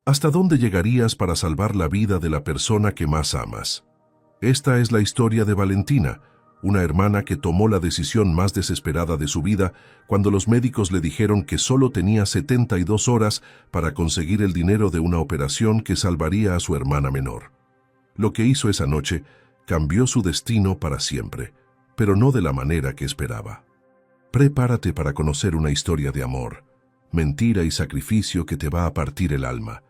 ¿Hasta dónde llegarías para salvar la vida de la persona que más amas? Esta es la historia de Valentina, una hermana que tomó la decisión más desesperada de su vida cuando los médicos le dijeron que solo tenía 72 horas para conseguir el dinero de una operación que salvaría a su hermana menor. Lo que hizo esa noche cambió su destino para siempre, pero no de la manera que esperaba. Prepárate para conocer una historia de amor, mentira y sacrificio que te va a partir el alma,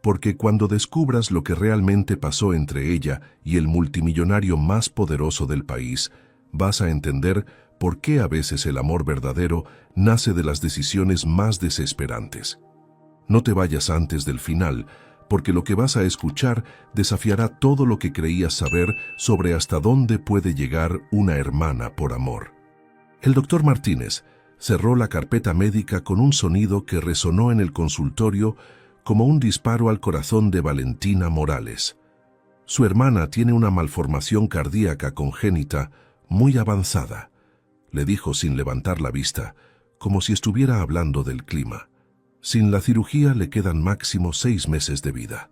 porque cuando descubras lo que realmente pasó entre ella y el multimillonario más poderoso del país, vas a entender por qué a veces el amor verdadero nace de las decisiones más desesperantes. No te vayas antes del final, porque lo que vas a escuchar desafiará todo lo que creías saber sobre hasta dónde puede llegar una hermana por amor. El doctor Martínez cerró la carpeta médica con un sonido que resonó en el consultorio como un disparo al corazón de Valentina Morales. Su hermana tiene una malformación cardíaca congénita muy avanzada, le dijo sin levantar la vista, como si estuviera hablando del clima. Sin la cirugía le quedan máximo 6 meses de vida.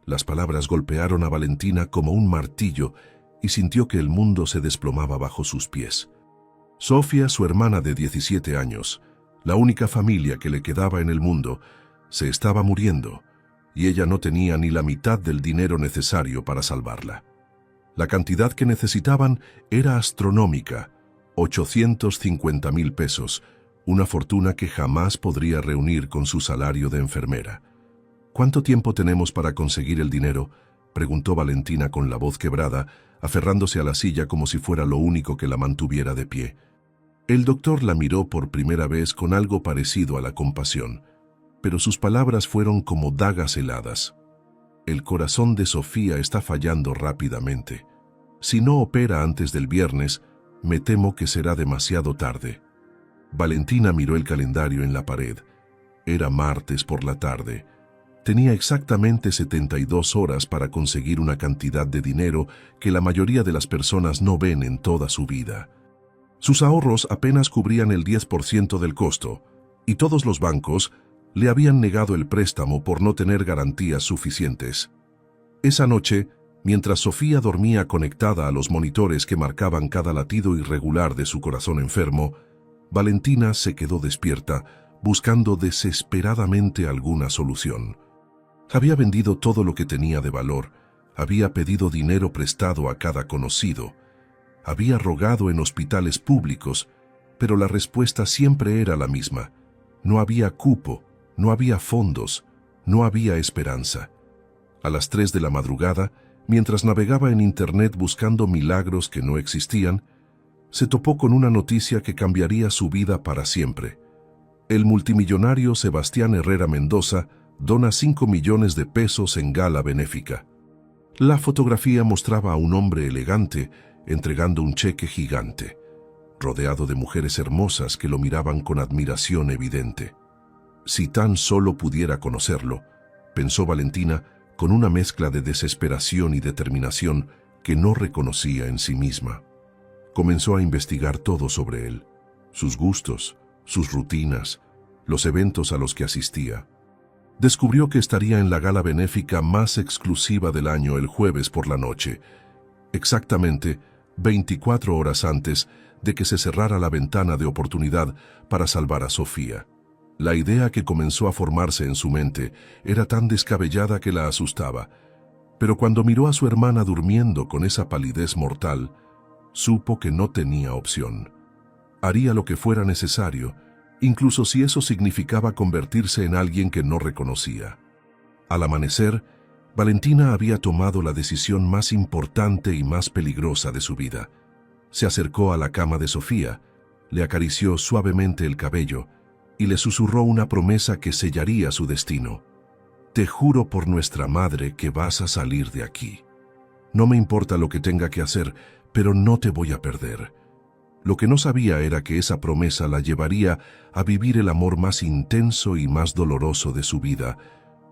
Las palabras golpearon a Valentina como un martillo y sintió que el mundo se desplomaba bajo sus pies. Sofía, su hermana de 17 años, la única familia que le quedaba en el mundo, se estaba muriendo, y ella no tenía ni la mitad del dinero necesario para salvarla. La cantidad que necesitaban era astronómica, 850,000 pesos, una fortuna que jamás podría reunir con su salario de enfermera. ¿Cuánto tiempo tenemos para conseguir el dinero?, preguntó Valentina con la voz quebrada, aferrándose a la silla como si fuera lo único que la mantuviera de pie. El doctor la miró por primera vez con algo parecido a la compasión, pero sus palabras fueron como dagas heladas. El corazón de Sofía está fallando rápidamente. Si no opera antes del viernes, me temo que será demasiado tarde. Valentina miró el calendario en la pared. Era martes por la tarde. Tenía exactamente 72 horas para conseguir una cantidad de dinero que la mayoría de las personas no ven en toda su vida. Sus ahorros apenas cubrían el 10% del costo, y todos los bancos le habían negado el préstamo por no tener garantías suficientes. Esa noche, mientras Sofía dormía conectada a los monitores que marcaban cada latido irregular de su corazón enfermo, Valentina se quedó despierta, buscando desesperadamente alguna solución. Había vendido todo lo que tenía de valor, había pedido dinero prestado a cada conocido, había rogado en hospitales públicos, pero la respuesta siempre era la misma. No había cupo, no había fondos, no había esperanza. A las 3 de la madrugada, mientras navegaba en internet buscando milagros que no existían, se topó con una noticia que cambiaría su vida para siempre. El multimillonario Sebastián Herrera Mendoza dona 5 millones de pesos en gala benéfica. La fotografía mostraba a un hombre elegante entregando un cheque gigante, rodeado de mujeres hermosas que lo miraban con admiración evidente. Si tan solo pudiera conocerlo, pensó Valentina con una mezcla de desesperación y determinación que no reconocía en sí misma. Comenzó a investigar todo sobre él, sus gustos, sus rutinas, los eventos a los que asistía. Descubrió que estaría en la gala benéfica más exclusiva del año el jueves por la noche, exactamente 24 horas antes de que se cerrara la ventana de oportunidad para salvar a Sofía. La idea que comenzó a formarse en su mente era tan descabellada que la asustaba, pero cuando miró a su hermana durmiendo con esa palidez mortal, supo que no tenía opción. Haría lo que fuera necesario, incluso si eso significaba convertirse en alguien que no reconocía. Al amanecer, Valentina había tomado la decisión más importante y más peligrosa de su vida. Se acercó a la cama de Sofía, le acarició suavemente el cabello y le susurró una promesa que sellaría su destino. «Te juro por nuestra madre que vas a salir de aquí. No me importa lo que tenga que hacer, pero no te voy a perder». Lo que no sabía era que esa promesa la llevaría a vivir el amor más intenso y más doloroso de su vida,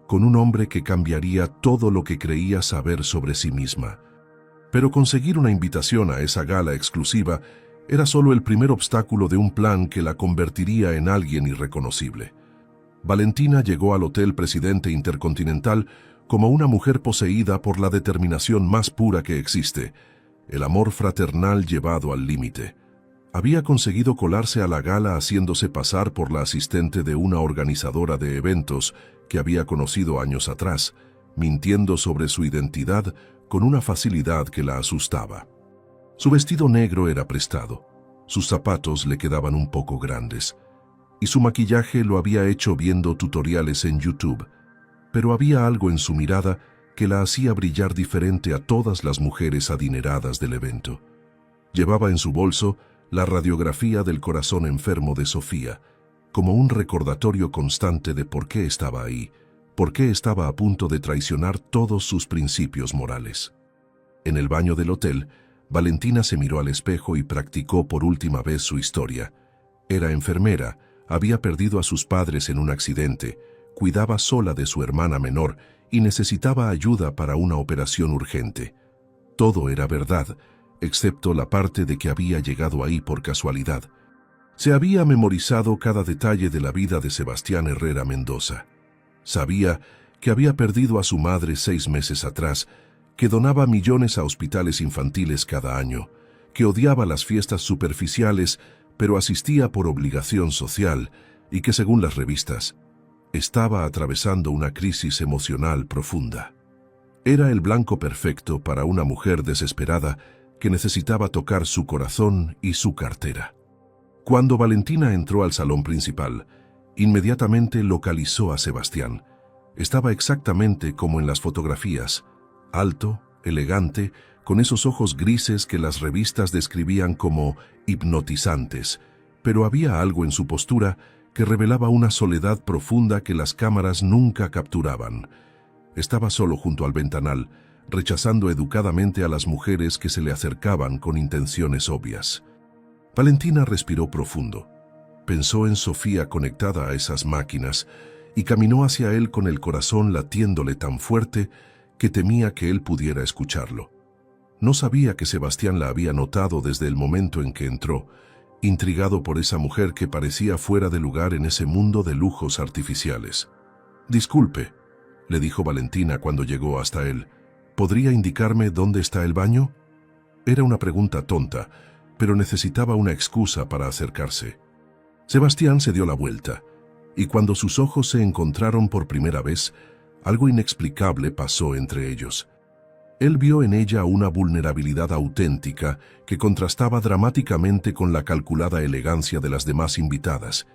con un hombre que cambiaría todo lo que creía saber sobre sí misma. Pero conseguir una invitación a esa gala exclusiva era solo el primer obstáculo de un plan que la convertiría en alguien irreconocible. Valentina llegó al Hotel Presidente Intercontinental como una mujer poseída por la determinación más pura que existe, el amor fraternal llevado al límite. Había conseguido colarse a la gala haciéndose pasar por la asistente de una organizadora de eventos que había conocido años atrás, mintiendo sobre su identidad con una facilidad que la asustaba. Su vestido negro era prestado, sus zapatos le quedaban un poco grandes, y su maquillaje lo había hecho viendo tutoriales en YouTube, pero había algo en su mirada que la hacía brillar diferente a todas las mujeres adineradas del evento. Llevaba en su bolso la radiografía del corazón enfermo de Sofía, como un recordatorio constante de por qué estaba ahí, por qué estaba a punto de traicionar todos sus principios morales. En el baño del hotel, Valentina se miró al espejo y practicó por última vez su historia. Era enfermera, había perdido a sus padres en un accidente, cuidaba sola de su hermana menor y necesitaba ayuda para una operación urgente. Todo era verdad, excepto la parte de que había llegado ahí por casualidad. Se había memorizado cada detalle de la vida de Sebastián Herrera Mendoza. Sabía que había perdido a su madre 6 meses atrás, que donaba millones a hospitales infantiles cada año, que odiaba las fiestas superficiales, pero asistía por obligación social, y que, según las revistas, estaba atravesando una crisis emocional profunda. Era el blanco perfecto para una mujer desesperada que necesitaba tocar su corazón y su cartera. Cuando Valentina entró al salón principal, inmediatamente localizó a Sebastián. Estaba exactamente como en las fotografías, alto, elegante, con esos ojos grises que las revistas describían como hipnotizantes, pero había algo en su postura que revelaba una soledad profunda que las cámaras nunca capturaban. Estaba solo junto al ventanal, rechazando educadamente a las mujeres que se le acercaban con intenciones obvias. Valentina respiró profundo. Pensó en Sofía conectada a esas máquinas y caminó hacia él con el corazón latiéndole tan fuerte que temía que él pudiera escucharlo. No sabía que Sebastián la había notado desde el momento en que entró, intrigado por esa mujer que parecía fuera de lugar en ese mundo de lujos artificiales. «Disculpe», le dijo Valentina cuando llegó hasta él, «¿podría indicarme dónde está el baño?» Era una pregunta tonta, pero necesitaba una excusa para acercarse. Sebastián se dio la vuelta, y cuando sus ojos se encontraron por primera vez, algo inexplicable pasó entre ellos. Él vio en ella una vulnerabilidad auténtica que contrastaba dramáticamente con la calculada elegancia de las demás invitadas,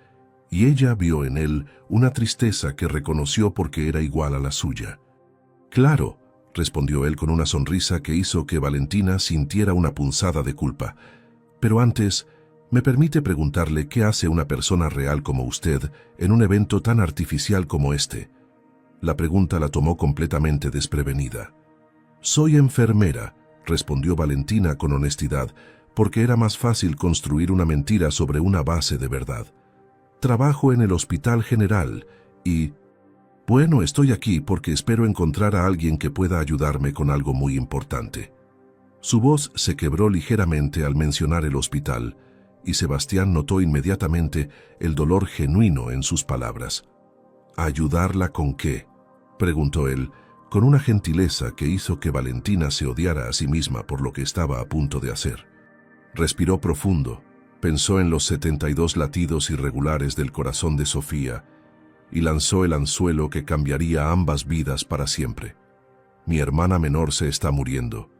y ella vio en él una tristeza que reconoció porque era igual a la suya. «Claro», respondió él con una sonrisa que hizo que Valentina sintiera una punzada de culpa. «Pero antes, ¿me permite preguntarle qué hace una persona real como usted en un evento tan artificial como este?» La pregunta la tomó completamente desprevenida. «Soy enfermera», respondió Valentina con honestidad, porque era más fácil construir una mentira sobre una base de verdad. «Trabajo en el Hospital General y... bueno, estoy aquí porque espero encontrar a alguien que pueda ayudarme con algo muy importante». Su voz se quebró ligeramente al mencionar el hospital, y Sebastián notó inmediatamente el dolor genuino en sus palabras. «¿Ayudarla con qué?», preguntó él, con una gentileza que hizo que Valentina se odiara a sí misma por lo que estaba a punto de hacer. Respiró profundo, pensó en los 72 latidos irregulares del corazón de Sofía y lanzó el anzuelo que cambiaría ambas vidas para siempre. «Mi hermana menor se está muriendo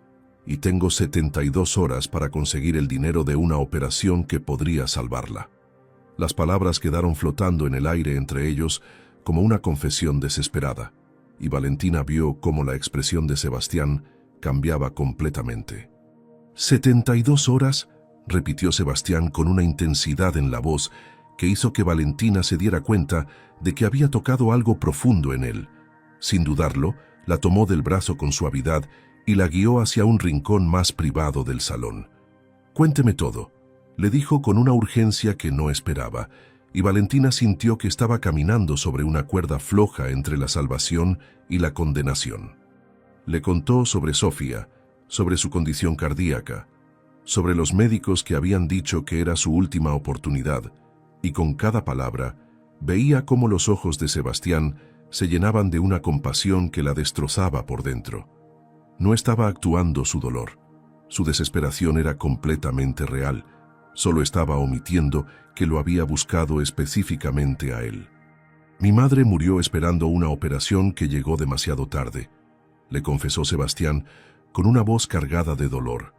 y tengo 72 horas para conseguir el dinero de una operación que podría salvarla». Las palabras quedaron flotando en el aire entre ellos como una confesión desesperada, y Valentina vio cómo la expresión de Sebastián cambiaba completamente. «¿72 horas?», repitió Sebastián con una intensidad en la voz que hizo que Valentina se diera cuenta de que había tocado algo profundo en él. Sin dudarlo, la tomó del brazo con suavidad y la guió hacia un rincón más privado del salón. «Cuénteme todo», le dijo con una urgencia que no esperaba, y Valentina sintió que estaba caminando sobre una cuerda floja entre la salvación y la condenación. Le contó sobre Sofía, sobre su condición cardíaca, sobre los médicos que habían dicho que era su última oportunidad, y con cada palabra, Veía cómo los ojos de Sebastián se llenaban de una compasión que la destrozaba por dentro. No estaba actuando su dolor. Su desesperación era completamente real. Solo estaba omitiendo que lo había buscado específicamente a él. Mi madre murió esperando una operación que llegó demasiado tarde, le confesó Sebastián con una voz cargada de dolor.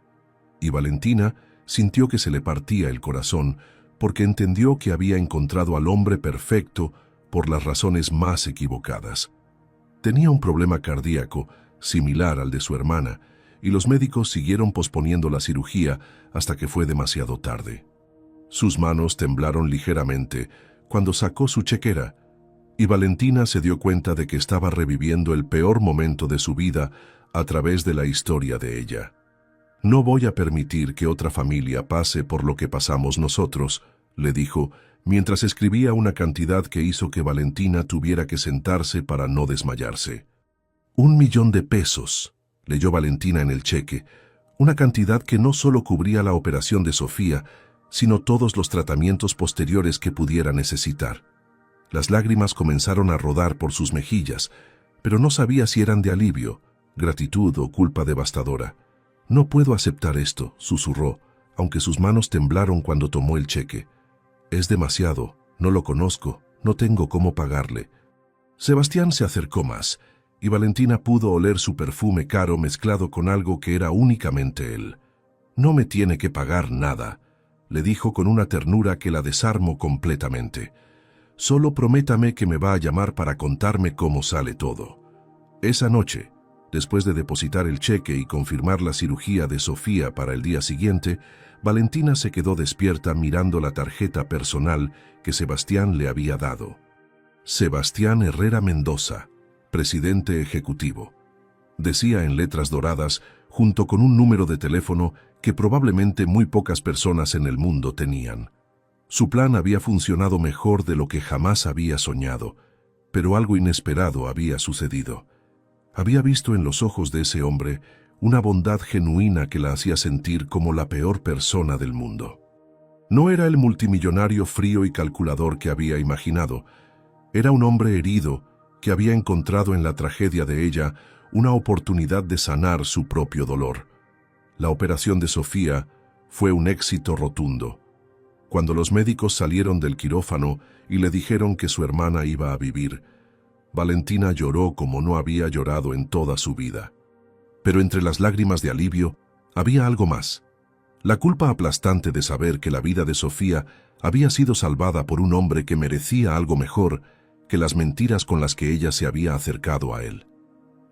Y Valentina sintió que se le partía el corazón porque entendió que había encontrado al hombre perfecto por las razones más equivocadas. Tenía un problema cardíaco similar al de su hermana, y los médicos siguieron posponiendo la cirugía hasta que fue demasiado tarde. Sus manos temblaron ligeramente cuando sacó su chequera, y Valentina se dio cuenta de que estaba reviviendo el peor momento de su vida a través de la historia de ella. «No voy a permitir que otra familia pase por lo que pasamos nosotros», le dijo, mientras escribía una cantidad que hizo que Valentina tuviera que sentarse para no desmayarse. $1.000.000, leyó Valentina en el cheque, una cantidad que no solo cubría la operación de Sofía, sino todos los tratamientos posteriores que pudiera necesitar. Las lágrimas comenzaron a rodar por sus mejillas, pero no sabía si eran de alivio, gratitud o culpa devastadora. «No puedo aceptar esto», susurró, aunque sus manos temblaron cuando tomó el cheque. «Es demasiado, no lo conozco, no tengo cómo pagarle». Sebastián se acercó más, y Valentina pudo oler su perfume caro mezclado con algo que era únicamente él. «No me tiene que pagar nada», le dijo con una ternura que la desarmó completamente. «Solo prométame que me va a llamar para contarme cómo sale todo». Esa noche, después de depositar el cheque y confirmar la cirugía de Sofía para el día siguiente, Valentina se quedó despierta mirando la tarjeta personal que Sebastián le había dado. Sebastián Herrera Mendoza, presidente ejecutivo. Decía en letras doradas, junto con un número de teléfono que probablemente muy pocas personas en el mundo tenían. Su plan había funcionado mejor de lo que jamás había soñado, pero algo inesperado había sucedido. Había visto en los ojos de ese hombre una bondad genuina que la hacía sentir como la peor persona del mundo. No era el multimillonario frío y calculador que había imaginado. Era un hombre herido que había encontrado en la tragedia de ella una oportunidad de sanar su propio dolor. La operación de Sofía fue un éxito rotundo. Cuando los médicos salieron del quirófano y le dijeron que su hermana iba a vivir, Valentina lloró como no había llorado en toda su vida. Pero entre las lágrimas de alivio había algo más. La culpa aplastante de saber que la vida de Sofía había sido salvada por un hombre que merecía algo mejor que las mentiras con las que ella se había acercado a él.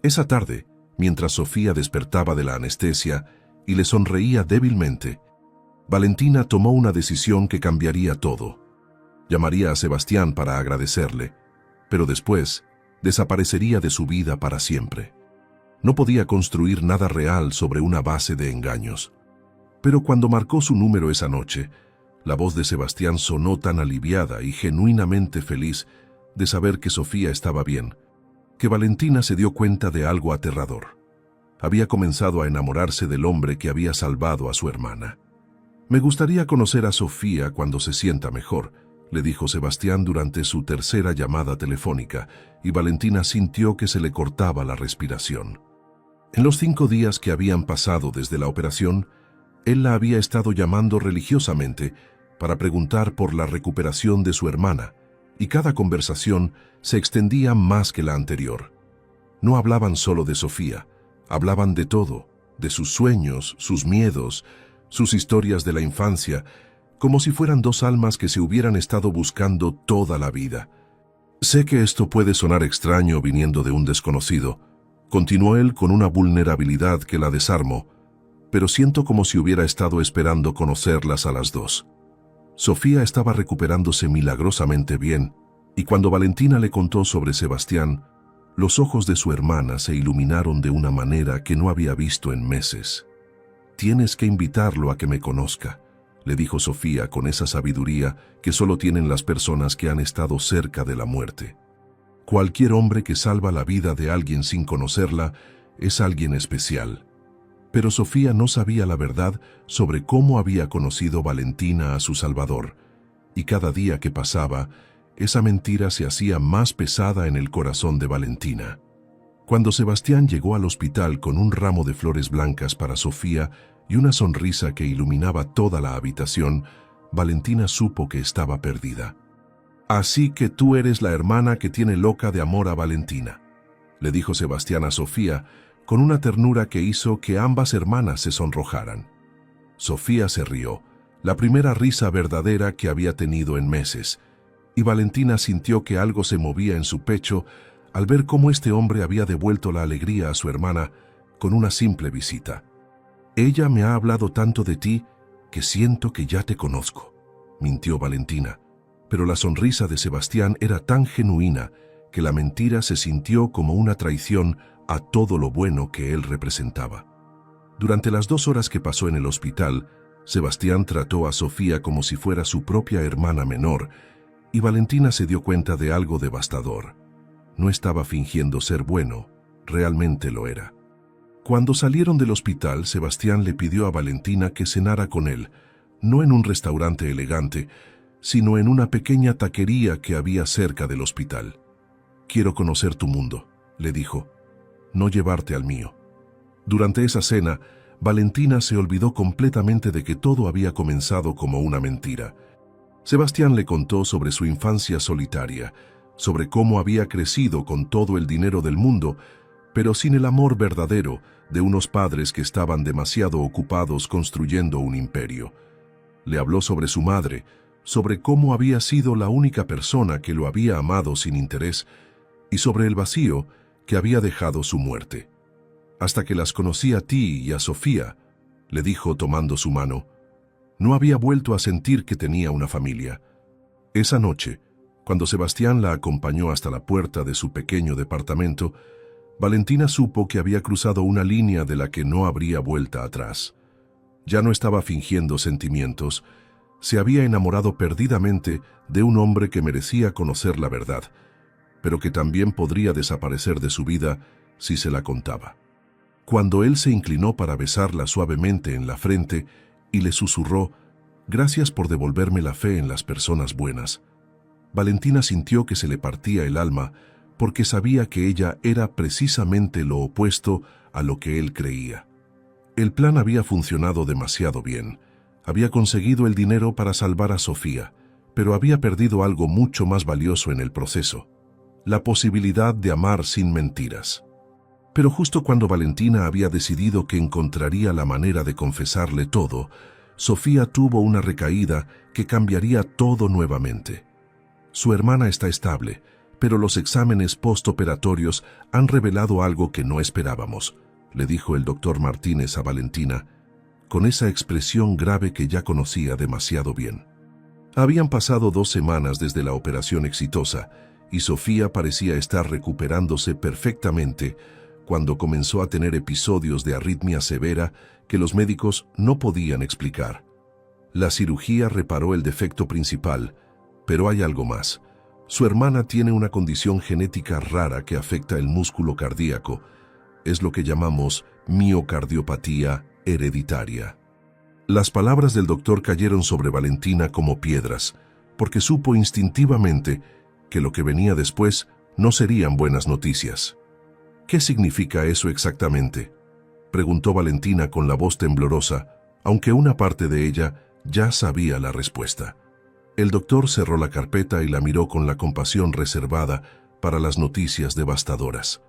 Esa tarde, mientras Sofía despertaba de la anestesia y le sonreía débilmente, Valentina tomó una decisión que cambiaría todo. Llamaría a Sebastián para agradecerle, pero después desaparecería de su vida para siempre. No podía construir nada real sobre una base de engaños. Pero cuando marcó su número esa noche, la voz de Sebastián sonó tan aliviada y genuinamente feliz de saber que Sofía estaba bien, que Valentina se dio cuenta de algo aterrador. Había comenzado a enamorarse del hombre que había salvado a su hermana. «Me gustaría conocer a Sofía cuando se sienta mejor», le dijo Sebastián durante su tercera llamada telefónica, y Valentina sintió que se le cortaba la respiración. En los 5 días que habían pasado desde la operación, él la había estado llamando religiosamente para preguntar por la recuperación de su hermana, y cada conversación se extendía más que la anterior. No hablaban solo de Sofía, hablaban de todo, de sus sueños, sus miedos, sus historias de la infancia, como si fueran 2 almas que se hubieran estado buscando toda la vida. «Sé que esto puede sonar extraño viniendo de un desconocido», continuó él con una vulnerabilidad que la desarmó, «pero siento como si hubiera estado esperando conocerlas a las 2. Sofía estaba recuperándose milagrosamente bien, y cuando Valentina le contó sobre Sebastián, los ojos de su hermana se iluminaron de una manera que no había visto en meses. «Tienes que invitarlo a que me conozca», le dijo Sofía con esa sabiduría que solo tienen las personas que han estado cerca de la muerte. Cualquier hombre que salva la vida de alguien sin conocerla es alguien especial. Pero Sofía no sabía la verdad sobre cómo había conocido Valentina a su Salvador, y cada día que pasaba, esa mentira se hacía más pesada en el corazón de Valentina. Cuando Sebastián llegó al hospital con un ramo de flores blancas para Sofía y una sonrisa que iluminaba toda la habitación, Valentina supo que estaba perdida. «Así que tú eres la hermana que tiene loca de amor a Valentina», le dijo Sebastián a Sofía, con una ternura que hizo que ambas hermanas se sonrojaran. Sofía se rió, la primera risa verdadera que había tenido en meses, y Valentina sintió que algo se movía en su pecho al ver cómo este hombre había devuelto la alegría a su hermana con una simple visita. «Ella me ha hablado tanto de ti que siento que ya te conozco», mintió Valentina, pero la sonrisa de Sebastián era tan genuina que la mentira se sintió como una traición a todo lo bueno que él representaba. Durante las 2 horas que pasó en el hospital, Sebastián trató a Sofía como si fuera su propia hermana menor, y Valentina se dio cuenta de algo devastador. No estaba fingiendo ser bueno, realmente lo era. Cuando salieron del hospital, Sebastián le pidió a Valentina que cenara con él, no en un restaurante elegante, sino en una pequeña taquería que había cerca del hospital. «Quiero conocer tu mundo», le dijo, «no llevarte al mío». Durante esa cena, Valentina se olvidó completamente de que todo había comenzado como una mentira. Sebastián le contó sobre su infancia solitaria, sobre cómo había crecido con todo el dinero del mundo, pero sin el amor verdadero de unos padres que estaban demasiado ocupados construyendo un imperio. Le habló sobre su madre, sobre cómo había sido la única persona que lo había amado sin interés, y sobre el vacío que había dejado su muerte. «Hasta que las conocí a ti y a Sofía», le dijo tomando su mano, «no había vuelto a sentir que tenía una familia». Esa noche, cuando Sebastián la acompañó hasta la puerta de su pequeño departamento, Valentina supo que había cruzado una línea de la que no habría vuelta atrás. Ya no estaba fingiendo sentimientos, se había enamorado perdidamente de un hombre que merecía conocer la verdad, pero que también podría desaparecer de su vida si se la contaba. Cuando él se inclinó para besarla suavemente en la frente y le susurró, «Gracias por devolverme la fe en las personas buenas», Valentina sintió que se le partía el alma porque sabía que ella era precisamente lo opuesto a lo que él creía. El plan había funcionado demasiado bien. Había conseguido el dinero para salvar a Sofía, pero había perdido algo mucho más valioso en el proceso: la posibilidad de amar sin mentiras. Pero justo cuando Valentina había decidido que encontraría la manera de confesarle todo, Sofía tuvo una recaída que cambiaría todo nuevamente. «Su hermana está estable, pero los exámenes postoperatorios han revelado algo que no esperábamos», le dijo el doctor Martínez a Valentina, con esa expresión grave que ya conocía demasiado bien. Habían pasado 2 semanas desde la operación exitosa, y Sofía parecía estar recuperándose perfectamente cuando comenzó a tener episodios de arritmia severa que los médicos no podían explicar. La cirugía reparó el defecto principal, pero hay algo más. Su hermana tiene una condición genética rara que afecta el músculo cardíaco. Es lo que llamamos miocardiopatía hereditaria. Las palabras del doctor cayeron sobre Valentina como piedras, porque supo instintivamente que lo que venía después no serían buenas noticias. «¿Qué significa eso exactamente?», preguntó Valentina con la voz temblorosa, aunque una parte de ella ya sabía la respuesta. El doctor cerró la carpeta y la miró con la compasión reservada para las noticias devastadoras.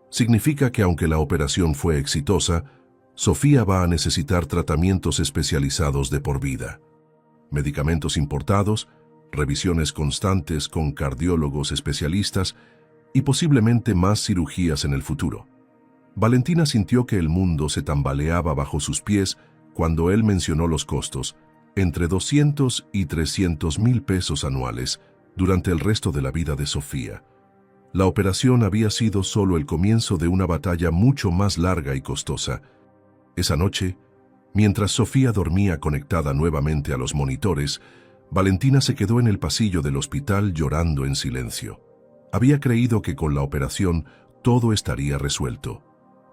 «Significa que aunque la operación fue exitosa, Sofía va a necesitar tratamientos especializados de por vida. Medicamentos importados, revisiones constantes con cardiólogos especialistas y posiblemente más cirugías en el futuro». Valentina sintió que el mundo se tambaleaba bajo sus pies cuando él mencionó los costos, entre 200 y 300 mil pesos anuales durante el resto de la vida de Sofía. La operación había sido solo el comienzo de una batalla mucho más larga y costosa. Esa noche, mientras Sofía dormía conectada nuevamente a los monitores, Valentina se quedó en el pasillo del hospital llorando en silencio. Había creído que con la operación todo estaría resuelto,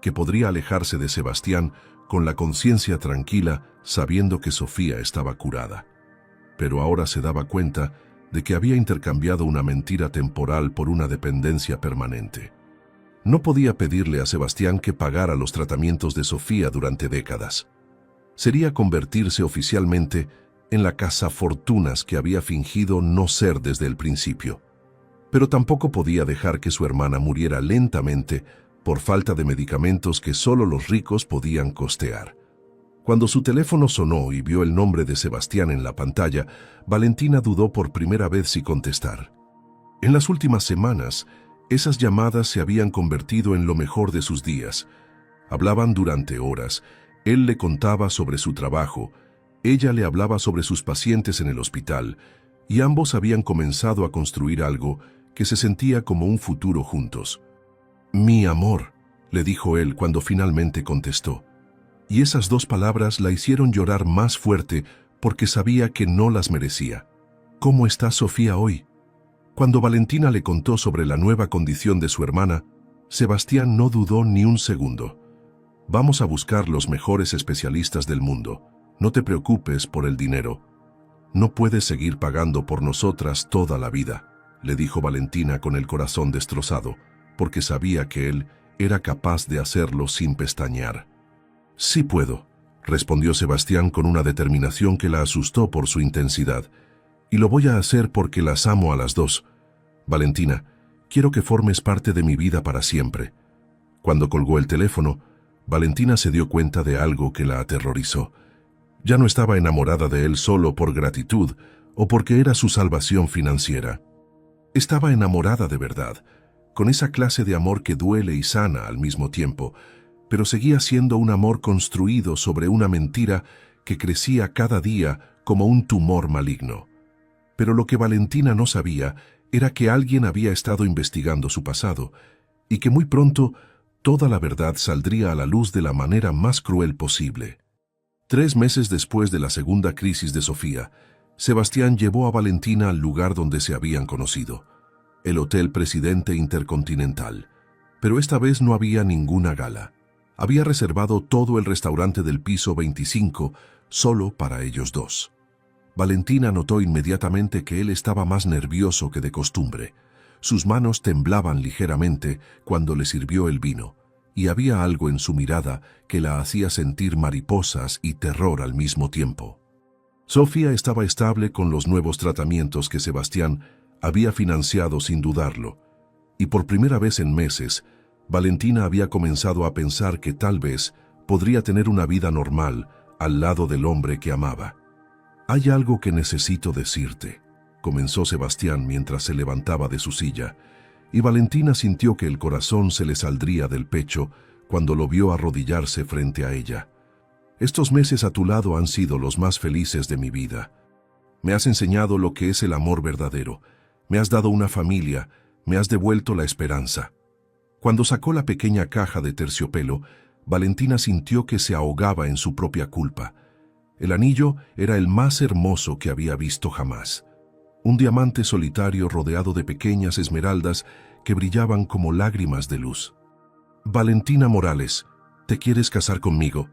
que podría alejarse de Sebastián con la conciencia tranquila sabiendo que Sofía estaba curada. Pero ahora se daba cuenta de que había intercambiado una mentira temporal por una dependencia permanente. No podía pedirle a Sebastián que pagara los tratamientos de Sofía durante décadas. Sería convertirse oficialmente en la cazafortunas que había fingido no ser desde el principio. Pero tampoco podía dejar que su hermana muriera lentamente por falta de medicamentos que solo los ricos podían costear. Cuando su teléfono sonó y vio el nombre de Sebastián en la pantalla, Valentina dudó por primera vez si contestar. En las últimas semanas, esas llamadas se habían convertido en lo mejor de sus días. Hablaban durante horas. Él le contaba sobre su trabajo, ella le hablaba sobre sus pacientes en el hospital, y ambos habían comenzado a construir algo que se sentía como un futuro juntos. «Mi amor», le dijo él cuando finalmente contestó. Y esas dos palabras la hicieron llorar más fuerte porque sabía que no las merecía. «¿Cómo está Sofía hoy?». Cuando Valentina le contó sobre la nueva condición de su hermana, Sebastián no dudó ni un segundo. «Vamos a buscar los mejores especialistas del mundo. No te preocupes por el dinero. No puedes seguir pagando por nosotras toda la vida», le dijo Valentina con el corazón destrozado, porque sabía que él era capaz de hacerlo sin pestañear. «Sí puedo», respondió Sebastián con una determinación que la asustó por su intensidad. «Y lo voy a hacer porque las amo a las dos. Valentina, quiero que formes parte de mi vida para siempre». Cuando colgó el teléfono, Valentina se dio cuenta de algo que la aterrorizó. Ya no estaba enamorada de él solo por gratitud o porque era su salvación financiera. Estaba enamorada de verdad, con esa clase de amor que duele y sana al mismo tiempo, pero seguía siendo un amor construido sobre una mentira que crecía cada día como un tumor maligno. Pero lo que Valentina no sabía era que alguien había estado investigando su pasado y que muy pronto toda la verdad saldría a la luz de la manera más cruel posible. 3 meses después de la segunda crisis de Sofía, Sebastián llevó a Valentina al lugar donde se habían conocido, el Hotel Presidente Intercontinental. Pero esta vez no había ninguna gala. Había reservado todo el restaurante del piso 25 solo para ellos dos. Valentina notó inmediatamente que él estaba más nervioso que de costumbre. Sus manos temblaban ligeramente cuando le sirvió el vino, y había algo en su mirada que la hacía sentir mariposas y terror al mismo tiempo. Sofía estaba estable con los nuevos tratamientos que Sebastián había financiado sin dudarlo, y por primera vez en meses, Valentina había comenzado a pensar que tal vez podría tener una vida normal al lado del hombre que amaba. «Hay algo que necesito decirte», comenzó Sebastián mientras se levantaba de su silla, y Valentina sintió que el corazón se le saldría del pecho cuando lo vio arrodillarse frente a ella. «Estos meses a tu lado han sido los más felices de mi vida. Me has enseñado lo que es el amor verdadero, me has dado una familia, me has devuelto la esperanza». Cuando sacó la pequeña caja de terciopelo, Valentina sintió que se ahogaba en su propia culpa. El anillo era el más hermoso que había visto jamás. Un diamante solitario rodeado de pequeñas esmeraldas que brillaban como lágrimas de luz. «Valentina Morales, ¿te quieres casar conmigo?».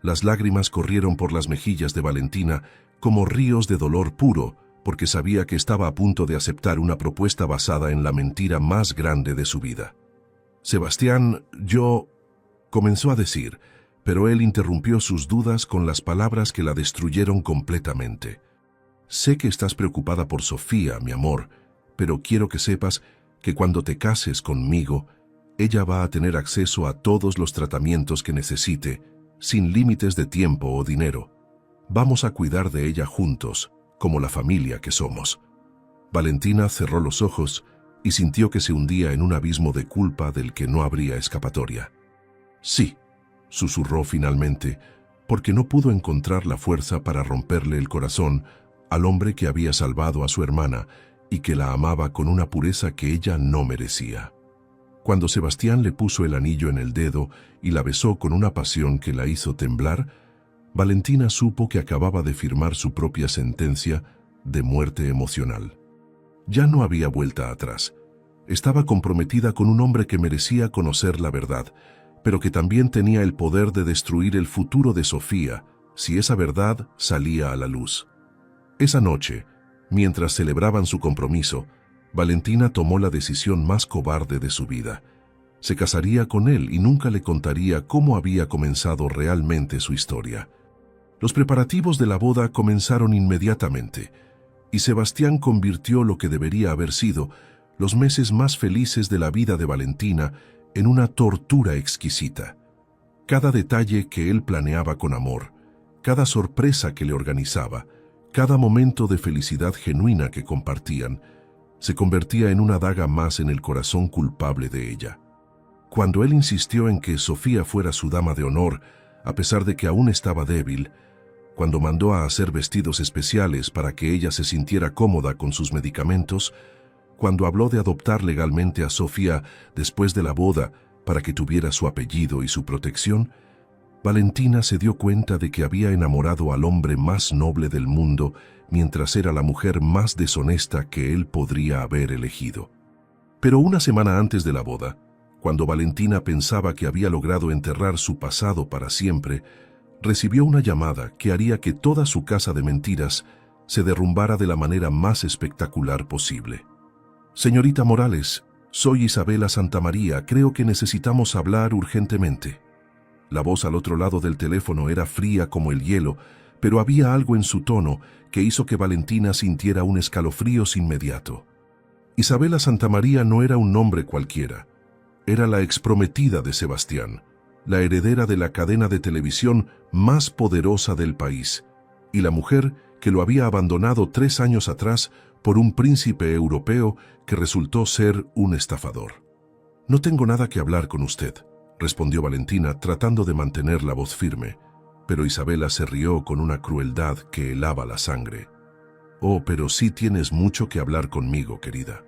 Las lágrimas corrieron por las mejillas de Valentina como ríos de dolor puro, porque sabía que estaba a punto de aceptar una propuesta basada en la mentira más grande de su vida. «Sebastián, yo…», comenzó a decir, pero él interrumpió sus dudas con las palabras que la destruyeron completamente. «Sé que estás preocupada por Sofía, mi amor, pero quiero que sepas que cuando te cases conmigo, ella va a tener acceso a todos los tratamientos que necesite, sin límites de tiempo o dinero. Vamos a cuidar de ella juntos, como la familia que somos». Valentina cerró los ojos y sintió que se hundía en un abismo de culpa del que no habría escapatoria. «Sí», susurró finalmente, porque no pudo encontrar la fuerza para romperle el corazón al hombre que había salvado a su hermana y que la amaba con una pureza que ella no merecía. Cuando Sebastián le puso el anillo en el dedo y la besó con una pasión que la hizo temblar, Valentina supo que acababa de firmar su propia sentencia de muerte emocional. Ya no había vuelta atrás. Estaba comprometida con un hombre que merecía conocer la verdad, pero que también tenía el poder de destruir el futuro de Sofía si esa verdad salía a la luz. Esa noche, Mientras celebraban su compromiso, Valentina tomó la decisión más cobarde de su vida. Se casaría con él y nunca le contaría cómo había comenzado realmente su historia. Los preparativos de la boda comenzaron inmediatamente, y Sebastián convirtió lo que debería haber sido los meses más felices de la vida de Valentina en una tortura exquisita. Cada detalle que él planeaba con amor, cada sorpresa que le organizaba, cada momento de felicidad genuina que compartían, se convertía en una daga más en el corazón culpable de ella. Cuando él insistió en que Sofía fuera su dama de honor, a pesar de que aún estaba débil, cuando mandó a hacer vestidos especiales para que ella se sintiera cómoda con sus medicamentos, cuando habló de adoptar legalmente a Sofía después de la boda para que tuviera su apellido y su protección, Valentina se dio cuenta de que había enamorado al hombre más noble del mundo mientras era la mujer más deshonesta que él podría haber elegido. Pero una semana antes de la boda, cuando Valentina pensaba que había logrado enterrar su pasado para siempre, recibió una llamada que haría que toda su casa de mentiras se derrumbara de la manera más espectacular posible. «Señorita Morales, soy Isabela Santamaría, creo que necesitamos hablar urgentemente». La voz al otro lado del teléfono era fría como el hielo, pero había algo en su tono que hizo que Valentina sintiera un escalofrío inmediato. Isabela Santamaría no era un nombre cualquiera. Era la exprometida de Sebastián, la heredera de la cadena de televisión más poderosa del país, y la mujer que lo había abandonado 3 años atrás por un príncipe europeo que resultó ser un estafador. «No tengo nada que hablar con usted», respondió Valentina tratando de mantener la voz firme, pero Isabela se rió con una crueldad que helaba la sangre. «Oh, pero sí tienes mucho que hablar conmigo, querida.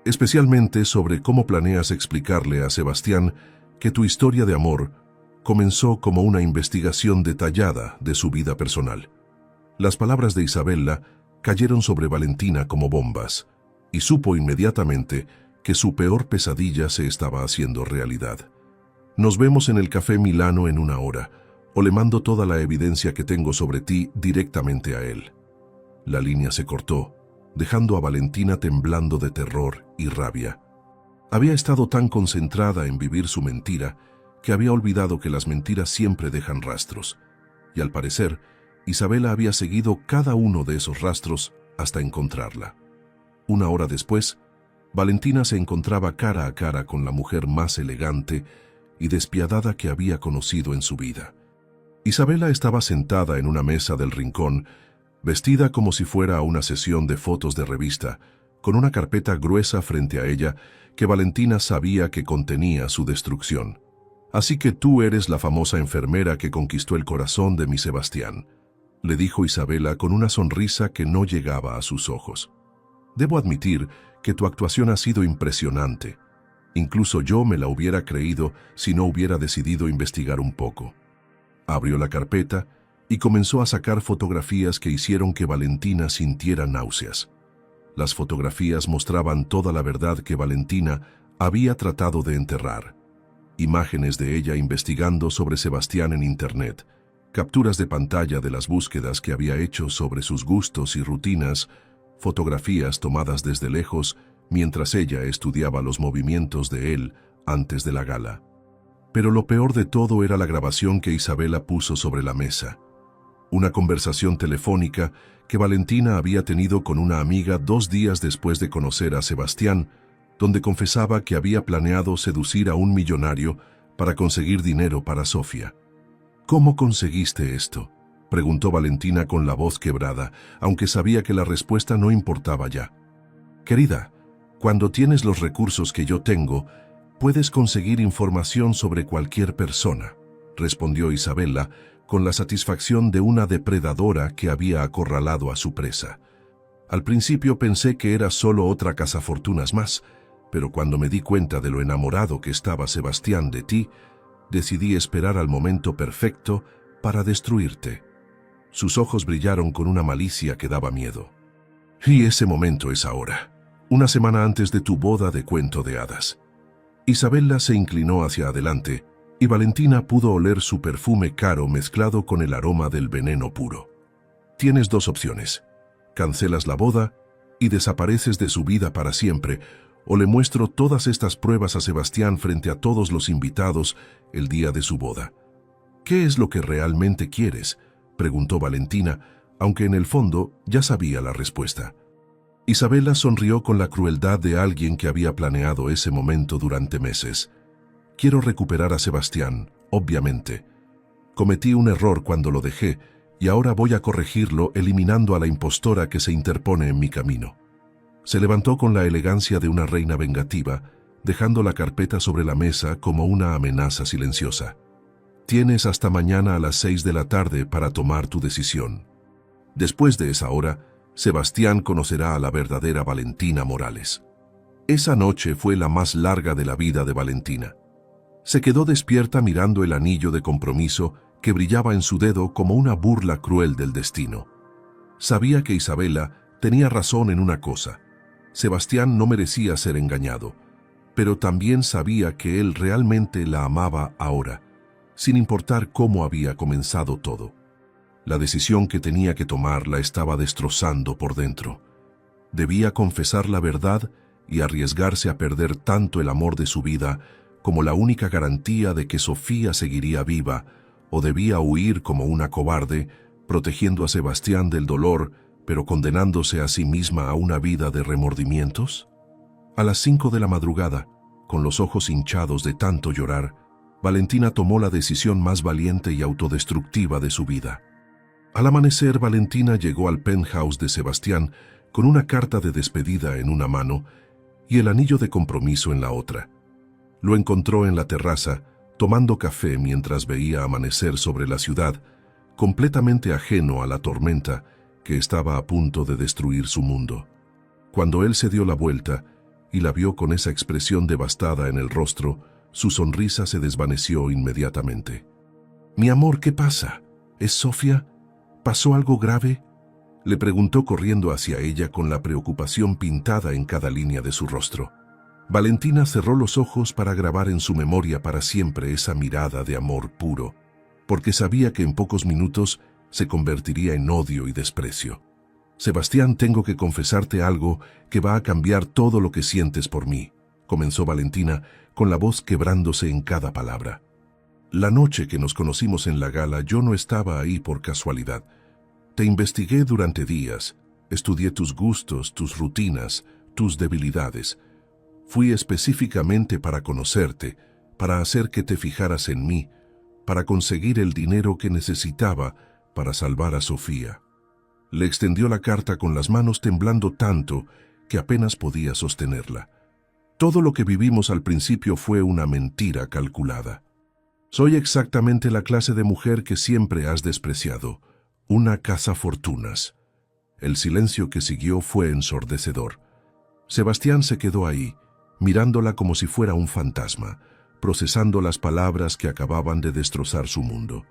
Especialmente sobre cómo planeas explicarle a Sebastián que tu historia de amor comenzó como una investigación detallada de su vida personal». Las palabras de Isabela cayeron sobre Valentina como bombas, y supo inmediatamente que su peor pesadilla se estaba haciendo realidad. «Nos vemos en el Café Milano en 1 hora, o le mando toda la evidencia que tengo sobre ti directamente a él». La línea se cortó, dejando a Valentina temblando de terror y rabia. Había estado tan concentrada en vivir su mentira que había olvidado que las mentiras siempre dejan rastros, y al parecer, Isabela había seguido cada uno de esos rastros hasta encontrarla. 1 hora después, Valentina se encontraba cara a cara con la mujer más elegante y despiadada que había conocido en su vida. Isabela estaba sentada en una mesa del rincón, vestida como si fuera a una sesión de fotos de revista, con una carpeta gruesa frente a ella que Valentina sabía que contenía su destrucción. «Así que tú eres la famosa enfermera que conquistó el corazón de mi Sebastián», le dijo Isabela con una sonrisa que no llegaba a sus ojos. «Debo admitir que tu actuación ha sido impresionante. Incluso yo me la hubiera creído si no hubiera decidido investigar un poco». Abrió la carpeta y comenzó a sacar fotografías que hicieron que Valentina sintiera náuseas. Las fotografías mostraban toda la verdad que Valentina había tratado de enterrar. Imágenes de ella investigando sobre Sebastián en Internet, capturas de pantalla de las búsquedas que había hecho sobre sus gustos y rutinas, fotografías tomadas desde lejos mientras ella estudiaba los movimientos de él antes de la gala. Pero lo peor de todo era la grabación que Isabela puso sobre la mesa. Una conversación telefónica que Valentina había tenido con una amiga 2 días después de conocer a Sebastián, donde confesaba que había planeado seducir a un millonario para conseguir dinero para Sofía. «¿Cómo conseguiste esto?», preguntó Valentina con la voz quebrada, aunque sabía que la respuesta no importaba ya. «Querida, cuando tienes los recursos que yo tengo, puedes conseguir información sobre cualquier persona», respondió Isabela, con la satisfacción de una depredadora que había acorralado a su presa. «Al principio pensé que era solo otra cazafortunas más, pero cuando me di cuenta de lo enamorado que estaba Sebastián de ti, decidí esperar al momento perfecto para destruirte». Sus ojos brillaron con una malicia que daba miedo. «Y ese momento es ahora, 1 semana antes de tu boda de cuento de hadas». Isabela se inclinó hacia adelante y Valentina pudo oler su perfume caro mezclado con el aroma del veneno puro. «Tienes 2 opciones. cancelas la boda y desapareces de su vida para siempre, o le muestro todas estas pruebas a Sebastián frente a todos los invitados el día de su boda. ¿Qué es lo que realmente quieres?, preguntó Valentina, aunque en el fondo ya sabía la respuesta. Isabela sonrió con la crueldad de alguien que había planeado ese momento durante meses. Quiero recuperar a Sebastián, obviamente. Cometí un error cuando lo dejé, y ahora voy a corregirlo eliminando a la impostora que se interpone en mi camino. Se levantó con la elegancia de una reina vengativa, dejando la carpeta sobre la mesa como una amenaza silenciosa. Tienes hasta mañana a las 6 de la tarde para tomar tu decisión. Después de esa hora, Sebastián conocerá a la verdadera Valentina Morales. Esa noche fue la más larga de la vida de Valentina. Se quedó despierta mirando el anillo de compromiso que brillaba en su dedo como una burla cruel del destino. Sabía que Isabela tenía razón en una cosa. Sebastián no merecía ser engañado, pero también sabía que él realmente la amaba ahora, sin importar cómo había comenzado todo. La decisión que tenía que tomar la estaba destrozando por dentro. Debía confesar la verdad y arriesgarse a perder tanto el amor de su vida como la única garantía de que Sofía seguiría viva, o debía huir como una cobarde, protegiendo a Sebastián del dolor, pero condenándose a sí misma a una vida de remordimientos. A las 5 de la madrugada, con los ojos hinchados de tanto llorar, Valentina tomó la decisión más valiente y autodestructiva de su vida. Al amanecer, Valentina llegó al penthouse de Sebastián con una carta de despedida en una mano y el anillo de compromiso en la otra. Lo encontró en la terraza, tomando café mientras veía amanecer sobre la ciudad, completamente ajeno a la tormenta que estaba a punto de destruir su mundo. Cuando él se dio la vuelta y la vio con esa expresión devastada en el rostro, su sonrisa se desvaneció inmediatamente. «Mi amor, ¿qué pasa? ¿Es Sofía? ¿Pasó algo grave?», le preguntó corriendo hacia ella con la preocupación pintada en cada línea de su rostro. Valentina cerró los ojos para grabar en su memoria para siempre esa mirada de amor puro, porque sabía que en pocos minutos se convertiría en odio y desprecio. «Sebastián, tengo que confesarte algo que va a cambiar todo lo que sientes por mí», comenzó Valentina, con la voz quebrándose en cada palabra. «La noche que nos conocimos en la gala yo no estaba ahí por casualidad. Te investigué durante días, estudié tus gustos, tus rutinas, tus debilidades. Fui específicamente para conocerte, para hacer que te fijaras en mí, para conseguir el dinero que necesitaba para salvar a Sofía». Le extendió la carta con las manos temblando tanto que apenas podía sostenerla. «Todo lo que vivimos al principio fue una mentira calculada. Soy exactamente la clase de mujer que siempre has despreciado, una cazafortunas». El silencio que siguió fue ensordecedor. Sebastián se quedó ahí, mirándola como si fuera un fantasma, procesando las palabras que acababan de destrozar su mundo.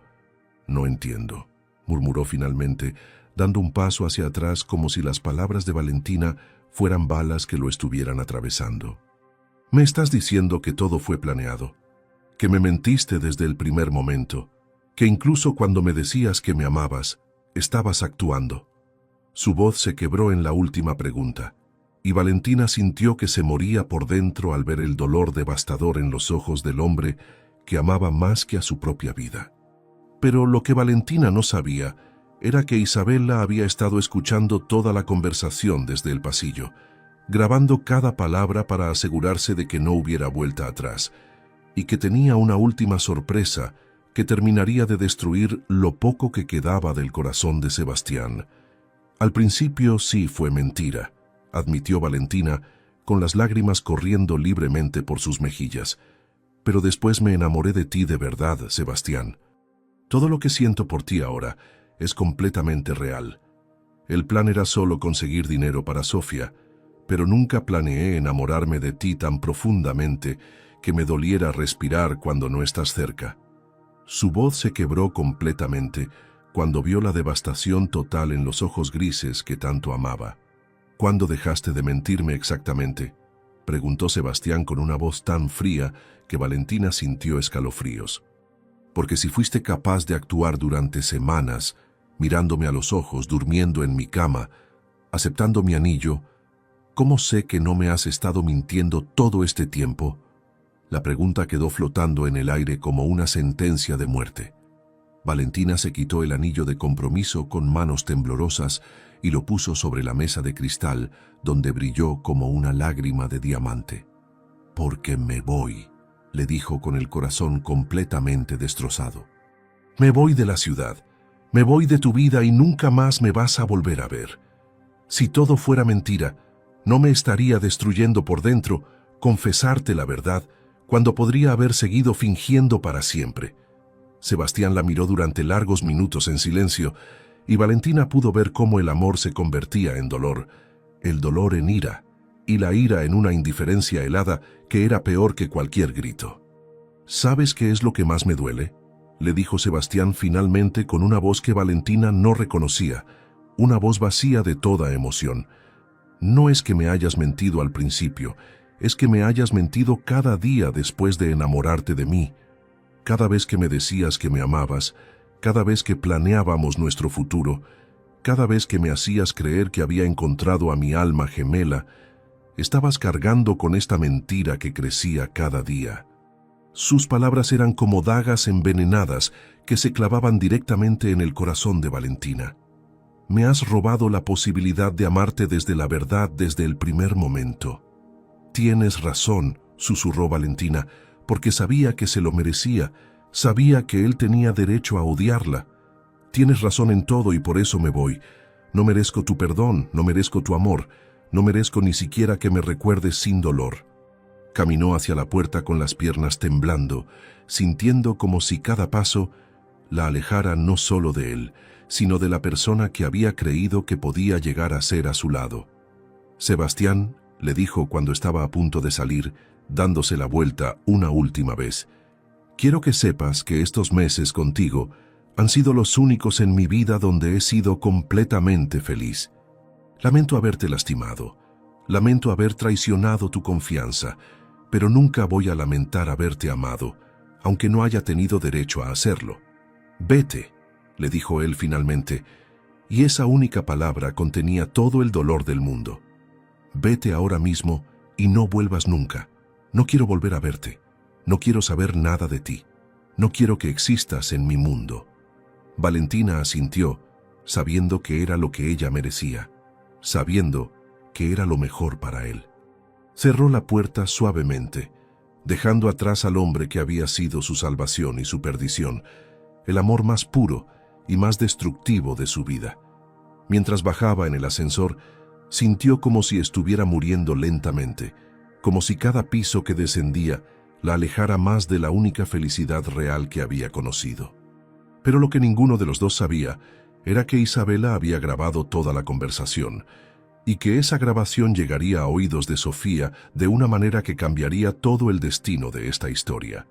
«No entiendo», murmuró finalmente, dando un paso hacia atrás como si las palabras de Valentina fueran balas que lo estuvieran atravesando. «¿Me estás diciendo que todo fue planeado? ¿Que me mentiste desde el primer momento? ¿Que incluso cuando me decías que me amabas, estabas actuando?» Su voz se quebró en la última pregunta, y Valentina sintió que se moría por dentro al ver el dolor devastador en los ojos del hombre que amaba más que a su propia vida. Pero lo que Valentina no sabía era que Isabela había estado escuchando toda la conversación desde el pasillo, grabando cada palabra para asegurarse de que no hubiera vuelta atrás, y que tenía una última sorpresa que terminaría de destruir lo poco que quedaba del corazón de Sebastián. «Al principio sí fue mentira», admitió Valentina, con las lágrimas corriendo libremente por sus mejillas. «Pero después me enamoré de ti de verdad, Sebastián. Todo lo que siento por ti ahora es completamente real. El plan era solo conseguir dinero para Sofía, pero nunca planeé enamorarme de ti tan profundamente que me doliera respirar cuando no estás cerca». Su voz se quebró completamente cuando vio la devastación total en los ojos grises que tanto amaba. «¿Cuándo dejaste de mentirme exactamente?», preguntó Sebastián con una voz tan fría que Valentina sintió escalofríos. «Porque si fuiste capaz de actuar durante semanas, mirándome a los ojos, durmiendo en mi cama, aceptando mi anillo, ¿cómo sé que no me has estado mintiendo todo este tiempo? La pregunta quedó flotando en el aire como una sentencia de muerte. Valentina se quitó el anillo de compromiso con manos temblorosas y lo puso sobre la mesa de cristal, donde brilló como una lágrima de diamante. «Porque me voy», le dijo con el corazón completamente destrozado. «Me voy de la ciudad, me voy de tu vida y nunca más me vas a volver a ver. Si todo fuera mentira, no me estaría destruyendo por dentro confesarte la verdad cuando podría haber seguido fingiendo para siempre». Sebastián la miró durante largos minutos en silencio y Valentina pudo ver cómo el amor se convertía en dolor, el dolor en ira y la ira en una indiferencia helada que era peor que cualquier grito. «¿Sabes qué es lo que más me duele?», le dijo Sebastián finalmente con una voz que Valentina no reconocía, una voz vacía de toda emoción. «No es que me hayas mentido al principio, es que me hayas mentido cada día después de enamorarte de mí. Cada vez que me decías que me amabas, cada vez que planeábamos nuestro futuro, cada vez que me hacías creer que había encontrado a mi alma gemela, estabas cargando con esta mentira que crecía cada día». Sus palabras eran como dagas envenenadas que se clavaban directamente en el corazón de Valentina. «Me has robado la posibilidad de amarte desde la verdad desde el primer momento». «Tienes razón», susurró Valentina, porque sabía que se lo merecía, sabía que él tenía derecho a odiarla. «Tienes razón en todo y por eso me voy. No merezco tu perdón, no merezco tu amor, no merezco ni siquiera que me recuerdes sin dolor». Caminó hacia la puerta con las piernas temblando, sintiendo como si cada paso la alejara no solo de él, sino de la persona que había creído que podía llegar a ser a su lado. «Sebastián», le dijo cuando estaba a punto de salir, dándose la vuelta una última vez, «quiero que sepas que estos meses contigo han sido los únicos en mi vida donde he sido completamente feliz. Lamento haberte lastimado, lamento haber traicionado tu confianza, pero nunca voy a lamentar haberte amado, aunque no haya tenido derecho a hacerlo. Vete», le dijo él finalmente, y esa única palabra contenía todo el dolor del mundo. «Vete ahora mismo y no vuelvas nunca. No quiero volver a verte. No quiero saber nada de ti. No quiero que existas en mi mundo». Valentina asintió, sabiendo que era lo que ella merecía, sabiendo que era lo mejor para él. Cerró la puerta suavemente, dejando atrás al hombre que había sido su salvación y su perdición, el amor más puro y más destructivo de su vida. Mientras bajaba en el ascensor, sintió como si estuviera muriendo lentamente, como si cada piso que descendía la alejara más de la única felicidad real que había conocido. Pero lo que ninguno de los dos sabía era que Isabela había grabado toda la conversación, y que esa grabación llegaría a oídos de Sofía de una manera que cambiaría todo el destino de esta historia.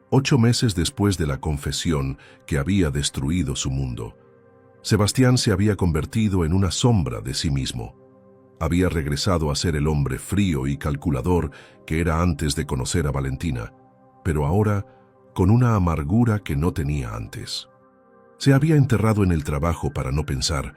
8 meses después de la confesión que había destruido su mundo, Sebastián se había convertido en una sombra de sí mismo. Había regresado a ser el hombre frío y calculador que era antes de conocer a Valentina, pero ahora con una amargura que no tenía antes. Se había enterrado en el trabajo para no pensar,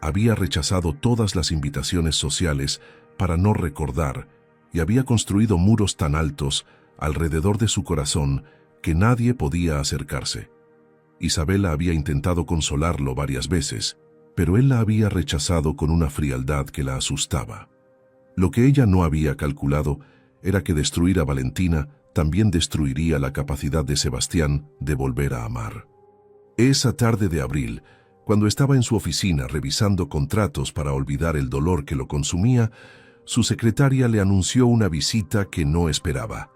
había rechazado todas las invitaciones sociales para no recordar y había construido muros tan altos alrededor de su corazón que nadie podía acercarse. Isabela había intentado consolarlo varias veces, pero él la había rechazado con una frialdad que la asustaba. Lo que ella no había calculado era que destruir a Valentina también destruiría la capacidad de Sebastián de volver a amar. Esa tarde de abril, cuando estaba en su oficina revisando contratos para olvidar el dolor que lo consumía, su secretaria le anunció una visita que no esperaba: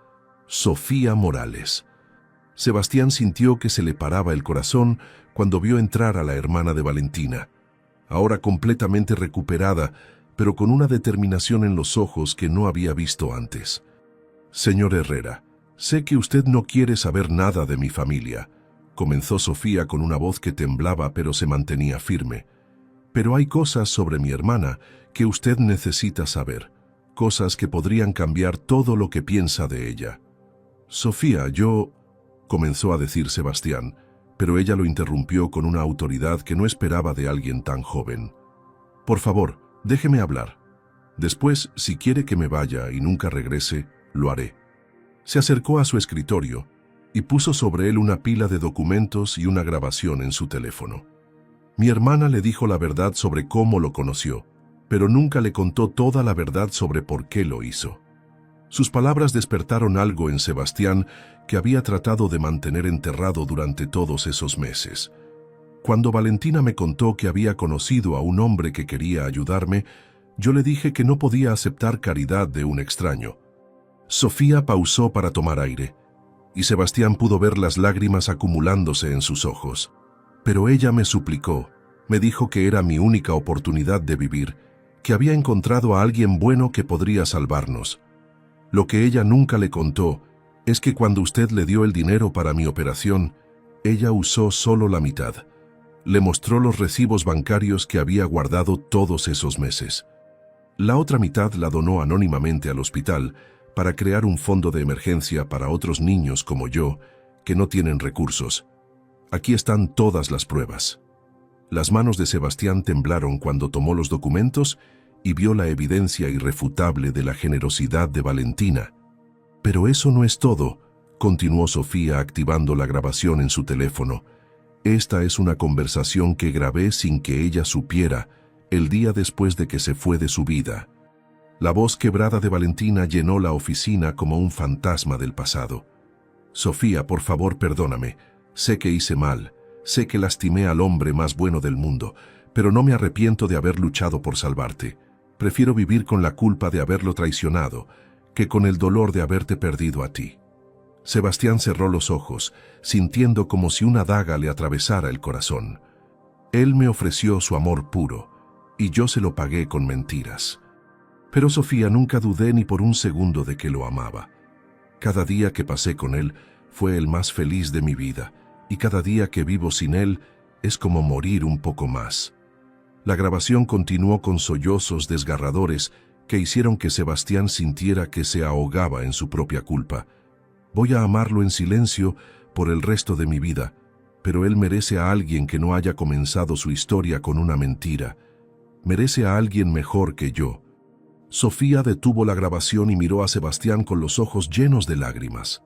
Sofía Morales. Sebastián sintió que se le paraba el corazón cuando vio entrar a la hermana de Valentina, ahora completamente recuperada, pero con una determinación en los ojos que no había visto antes. «Señor Herrera, sé que usted no quiere saber nada de mi familia», comenzó Sofía con una voz que temblaba pero se mantenía firme. «Pero hay cosas sobre mi hermana que usted necesita saber, cosas que podrían cambiar todo lo que piensa de ella». «Sofía, yo…», comenzó a decir Sebastián, pero ella lo interrumpió con una autoridad que no esperaba de alguien tan joven. «Por favor, Déjeme hablar. Después, si quiere que me vaya y nunca regrese, lo haré. Se acercó a su escritorio y puso sobre él una pila de documentos y una grabación en su teléfono. Mi hermana le dijo la verdad sobre cómo lo conoció, pero nunca le contó toda la verdad sobre por qué lo hizo. Sus palabras despertaron algo en Sebastián que había tratado de mantener enterrado durante todos esos meses. Cuando Valentina me contó que había conocido a un hombre que quería ayudarme, yo le dije que no podía aceptar caridad de un extraño. Sofía pausó para tomar aire, y Sebastián pudo ver las lágrimas acumulándose en sus ojos. Pero ella me suplicó, me dijo que era mi única oportunidad de vivir, que había encontrado a alguien bueno que podría salvarnos. Lo que ella nunca le contó es que cuando usted le dio el dinero para mi operación, ella usó solo la mitad. Le mostró los recibos bancarios que había guardado todos esos meses. La otra mitad la donó anónimamente al hospital para crear un fondo de emergencia para otros niños como yo, que no tienen recursos. Aquí están todas las pruebas. Las manos de Sebastián temblaron cuando tomó los documentos y vio la evidencia irrefutable de la generosidad de Valentina. Pero eso no es todo, continuó Sofía activando la grabación en su teléfono. Esta es una conversación que grabé sin que ella supiera, el día después de que se fue de su vida. La voz quebrada de Valentina llenó la oficina como un fantasma del pasado. Sofía, por favor, perdóname. Sé que hice mal, sé que lastimé al hombre más bueno del mundo, pero no me arrepiento de haber luchado por salvarte. Prefiero vivir con la culpa de haberlo traicionado, que con el dolor de haberte perdido a ti. Sebastián cerró los ojos, sintiendo como si una daga le atravesara el corazón. Él me ofreció su amor puro, y yo se lo pagué con mentiras. Pero Sofía, nunca dudé ni por un segundo de que lo amaba. Cada día que pasé con él fue el más feliz de mi vida, y cada día que vivo sin él es como morir un poco más. La grabación continuó con sollozos desgarradores que hicieron que Sebastián sintiera que se ahogaba en su propia culpa. Voy a amarlo en silencio por el resto de mi vida, pero él merece a alguien que no haya comenzado su historia con una mentira. Merece a alguien mejor que yo. Sofía detuvo la grabación y miró a Sebastián con los ojos llenos de lágrimas.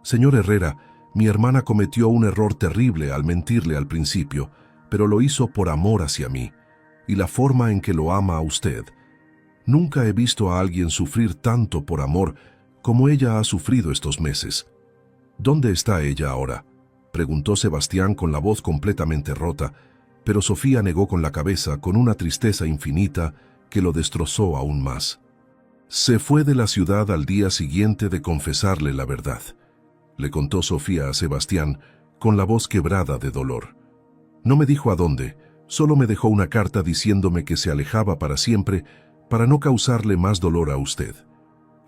Señor Herrera, mi hermana cometió un error terrible al mentirle al principio, pero lo hizo por amor hacia mí, y la forma en que lo ama a usted. Nunca he visto a alguien sufrir tanto por amor como ella ha sufrido estos meses. ¿Dónde está ella ahora?, preguntó Sebastián con la voz completamente rota, pero Sofía negó con la cabeza con una tristeza infinita que lo destrozó aún más. Se fue de la ciudad al día siguiente de confesarle la verdad, le contó Sofía a Sebastián con la voz quebrada de dolor. No me dijo a dónde, solo me dejó una carta diciéndome que se alejaba para siempre para no causarle más dolor a usted.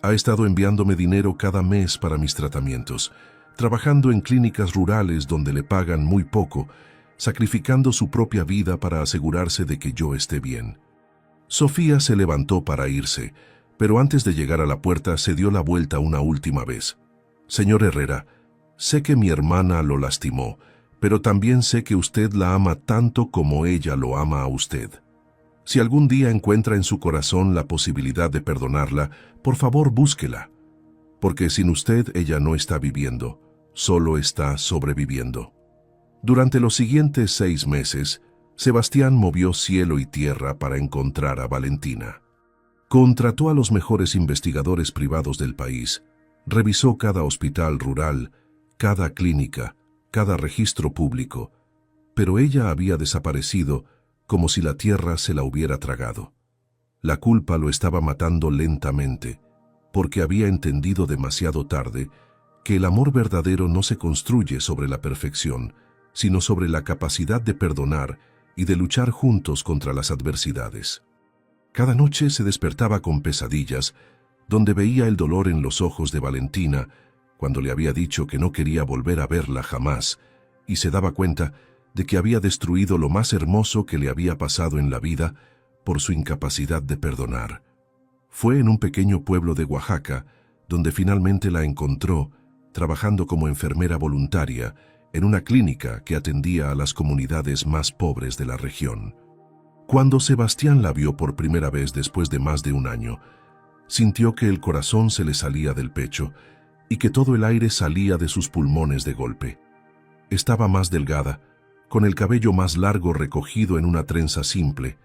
Ha estado enviándome dinero cada mes para mis tratamientos, trabajando en clínicas rurales donde le pagan muy poco, sacrificando su propia vida para asegurarse de que yo esté bien. Sofía se levantó para irse, pero antes de llegar a la puerta se dio la vuelta una última vez. Señor Herrera, sé que mi hermana lo lastimó, pero también sé que usted la ama tanto como ella lo ama a usted. Si algún día encuentra en su corazón la posibilidad de perdonarla, por favor búsquela, porque sin usted ella no está viviendo, solo está sobreviviendo. Durante los siguientes 6 meses, Sebastián movió cielo y tierra para encontrar a Valentina. Contrató a los mejores investigadores privados del país, revisó cada hospital rural, cada clínica, cada registro público, pero ella había desaparecido como si la tierra se la hubiera tragado. La culpa lo estaba matando lentamente, porque había entendido demasiado tarde que el amor verdadero no se construye sobre la perfección, sino sobre la capacidad de perdonar y de luchar juntos contra las adversidades. Cada noche se despertaba con pesadillas, donde veía el dolor en los ojos de Valentina cuando le había dicho que no quería volver a verla jamás, y se daba cuenta de que había destruido lo más hermoso que le había pasado en la vida por su incapacidad de perdonar. Fue en un pequeño pueblo de Oaxaca donde finalmente la encontró, trabajando como enfermera voluntaria en una clínica que atendía a las comunidades más pobres de la región. Cuando Sebastián la vio por primera vez después de más de un año, sintió que el corazón se le salía del pecho y que todo el aire salía de sus pulmones de golpe. Estaba más delgada, con el cabello más largo recogido en una trenza simple,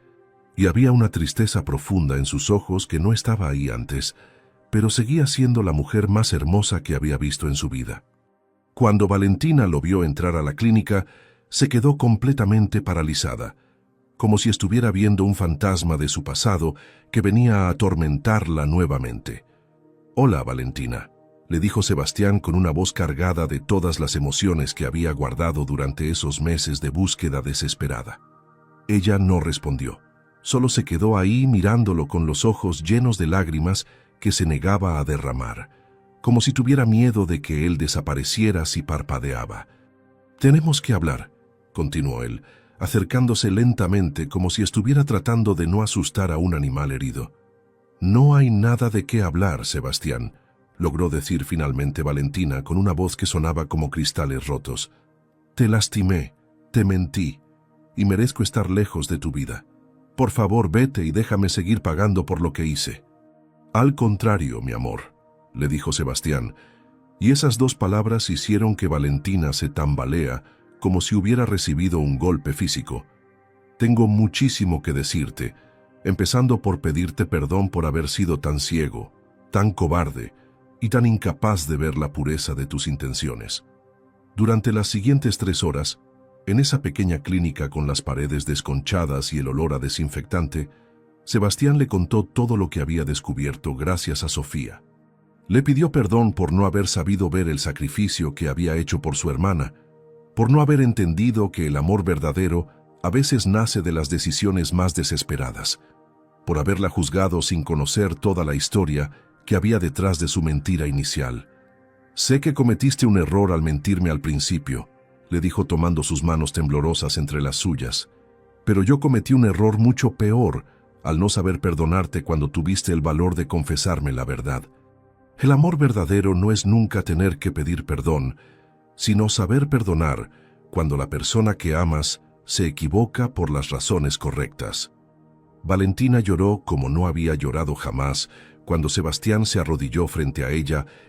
y había una tristeza profunda en sus ojos que no estaba ahí antes, pero seguía siendo la mujer más hermosa que había visto en su vida. Cuando Valentina lo vio entrar a la clínica, se quedó completamente paralizada, como si estuviera viendo un fantasma de su pasado que venía a atormentarla nuevamente. «Hola, Valentina», le dijo Sebastián con una voz cargada de todas las emociones que había guardado durante esos meses de búsqueda desesperada. Ella no respondió, solo se quedó ahí mirándolo con los ojos llenos de lágrimas que se negaba a derramar, como si tuviera miedo de que él desapareciera si parpadeaba. «Tenemos que hablar», continuó él, acercándose lentamente como si estuviera tratando de no asustar a un animal herido. «No hay nada de qué hablar, Sebastián», logró decir finalmente Valentina con una voz que sonaba como cristales rotos. «Te lastimé, te mentí, y merezco estar lejos de tu vida. Por favor, vete y déjame seguir pagando por lo que hice». «Al contrario, mi amor», le dijo Sebastián, y esas dos palabras hicieron que Valentina se tambalea como si hubiera recibido un golpe físico. «Tengo muchísimo que decirte, empezando por pedirte perdón por haber sido tan ciego, tan cobarde y tan incapaz de ver la pureza de tus intenciones». Durante las siguientes 3 horas, en esa pequeña clínica con las paredes desconchadas y el olor a desinfectante, Sebastián le contó todo lo que había descubierto gracias a Sofía. Le pidió perdón por no haber sabido ver el sacrificio que había hecho por su hermana, por no haber entendido que el amor verdadero a veces nace de las decisiones más desesperadas, por haberla juzgado sin conocer toda la historia que había detrás de su mentira inicial. «Sé que cometiste un error al mentirme al principio», le dijo tomando sus manos temblorosas entre las suyas, «pero yo cometí un error mucho peor al no saber perdonarte cuando tuviste el valor de confesarme la verdad. El amor verdadero no es nunca tener que pedir perdón, sino saber perdonar cuando la persona que amas se equivoca por las razones correctas». Valentina lloró como no había llorado jamás cuando Sebastián se arrodilló frente a ella